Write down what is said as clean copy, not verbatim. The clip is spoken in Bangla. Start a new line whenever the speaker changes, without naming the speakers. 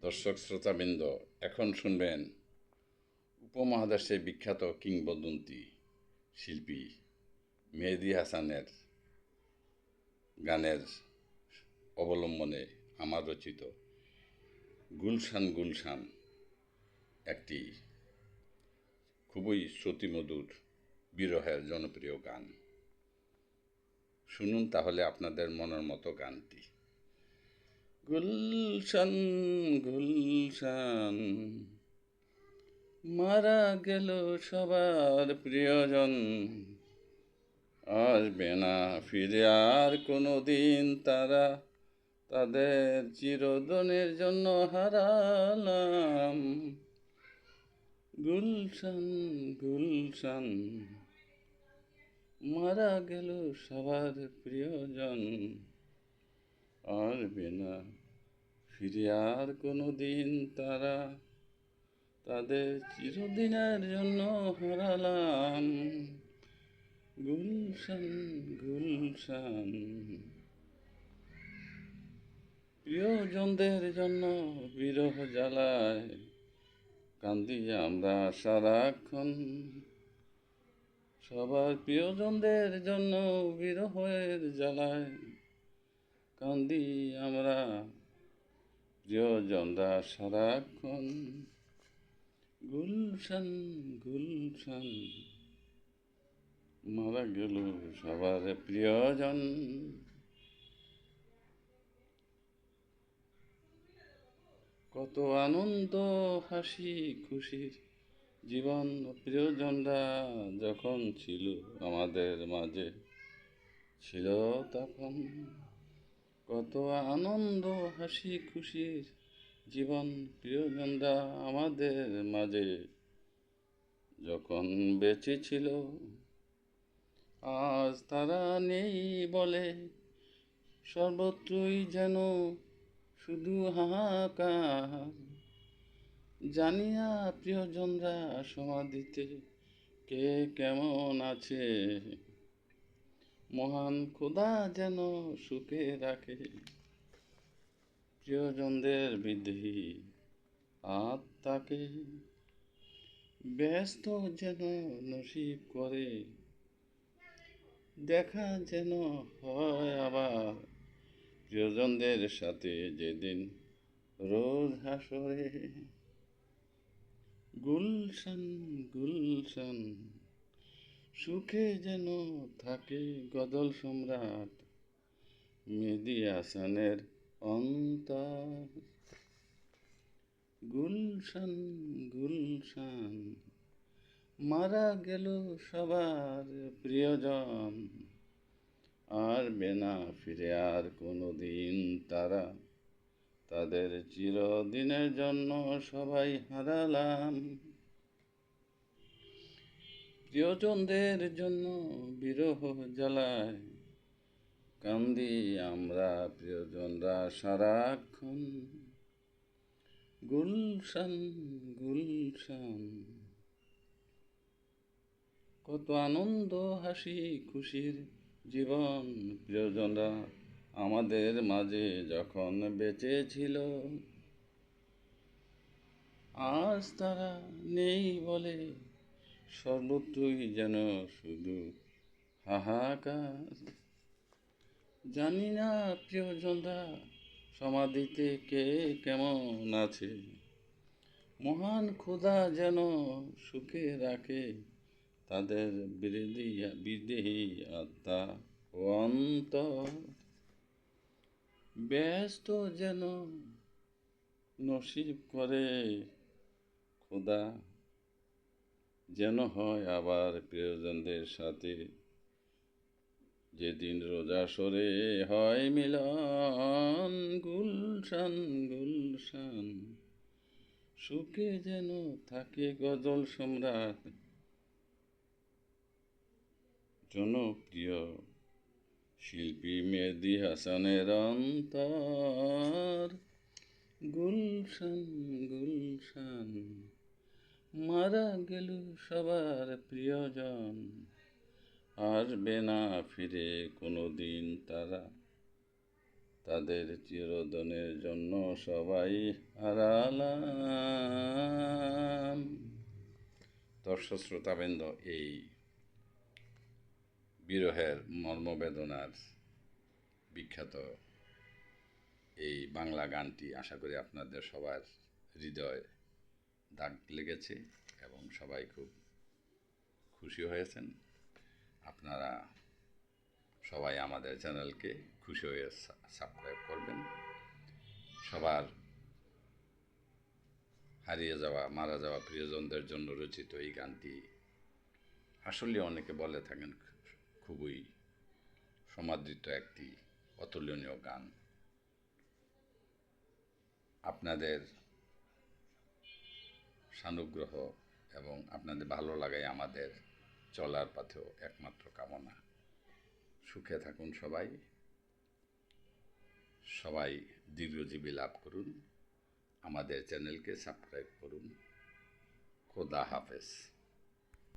দর্শক শ্রোতাবৃন্দ, এখন শুনবেন উপমহাদেশের বিখ্যাত কিংবদন্তি শিল্পী মেহেদী হাসানের গানের অবলম্বনে আমার রচিত গুলশান গুলশান, একটি খুবই শ্রুতিমধুর বিরহের জনপ্রিয় গান। শুনুন তাহলে আপনাদের মনের মতো গানটি। গুলশান গুলশান, মারা গেল সবার প্রিয়জন, আসবে না ফিরে আর কোনো দিন তারা, তাদের চিরদিনের জন্য হারালাম। গুলশান গুলশান, মারা গেল সবার প্রিয়জন, আসবে না ফিরে আর কোনো দিন তারা, তাদের চিরদিনের জন্য হারালাম। গুলশান গুলশান, প্রিয়জনদের জন্য বিরহ জ্বালায় কান্দি আমরা সারাক্ষণ, সবার প্রিয়জনদের জন্য বিরহের জ্বালায় কান্দি আমরা প্রিয়জনরা সারাক্ষণ। গুলশান গুলশান, মারা গেল সবার প্রিয়জন। কত আনন্দ হাসি খুশির জীবন, প্রিয়জনরা যখন ছিল আমাদের মাঝে, ছিল তখন কত আনন্দ হাসি খুশির জীবন, প্রিয়জনরা আমাদের মাঝে যখন বেঁচে ছিল। আজ তারা নেই বলে সর্বত্রই যেন শুধু হাহাকার, জানি না প্রিয়জনরা সমাধিতে কে কেমন আছে, মহান খোদা যেন সুখে রাখে প্রিয়জনদের বিদেহী আত্মাকে, ব্যস্ত যেন নসিব করে দেখা যেন হয় আবার প্রিয়জনদের সাথে যেদিন রোজ হাসরে। গুলশান গুলশান, সুখে যেন থাকে গজল সম্রাট মেহেদী হাসানের অন্তর। গুলশান গুলশান, মারা গেল সবার প্রিয়জন, আসবে না ফিরে আর কোনো দিন তারা, তাদের চিরদিনের জন্য সবাই হারালাম। প্রিয়জনদের জন্য বিরহ জ্বালায় কান্দি আমরা প্রিয়জনরা সারাক্ষণ। গুলশান গুলশান, কত আনন্দ হাসি খুশির জীবন, প্রিয়জনরা আমাদের মাঝে যখন বেঁচে ছিল। আজ তারা নেই বলে সর্বত্রই যেন শুধু হাহাকার, জানি না প্রিয়জনরা সমাধিতে কে কেমন আছে, মহান খোদা যেন সুখে রাখে তাদের বিদেহী আত্মা ও অন্তর, ব্যস্ত যেন নসিব করে খোদা যেন হয় আবার প্রিয়জনদের সাথে যেদিন রোজা সরে হয় মিলন। গুলশান গুলশান, সুখে যেন থাকে গজল সম্রাট জনপ্রিয় শিল্পী মেহেদী হাসানের অন্তর। গুলশান গুলশান, মারা গেল সবার প্রিয়জন, আসবে না ফিরে কোনো দিন তারা, তাদের চিরদিনের জন্য সবাই হারালাম। দর্শক শ্রোতাবৃন্দ, এই বিরহের মর্মবেদনার বিখ্যাত এই বাংলা গানটি আশা করি আপনাদের সবার হৃদয়ে দাগ লেগেছে এবং সবাই খুব খুশি হয়েছেন। আপনারা সবাই আমাদের চ্যানেলকে খুশি হয়ে সাবস্ক্রাইব করবেন। সবার হারিয়ে যাওয়া, মারা যাওয়া প্রিয়জনদের জন্য রচিত এই গানটি আসলে অনেকে বলে থাকেন খুবই সমাদৃত একটি অতুলনীয় গান। আপনাদের সানুগ্রহ এবং আপনাদের ভালো লাগাই আমাদের চলার পথেও একমাত্র কামনা। সুখে থাকুন সবাই, সবাই দীর্ঘজীবী লাভ করুন। আমাদের চ্যানেলকে সাবস্ক্রাইব করুন। খোদা হাফেজ।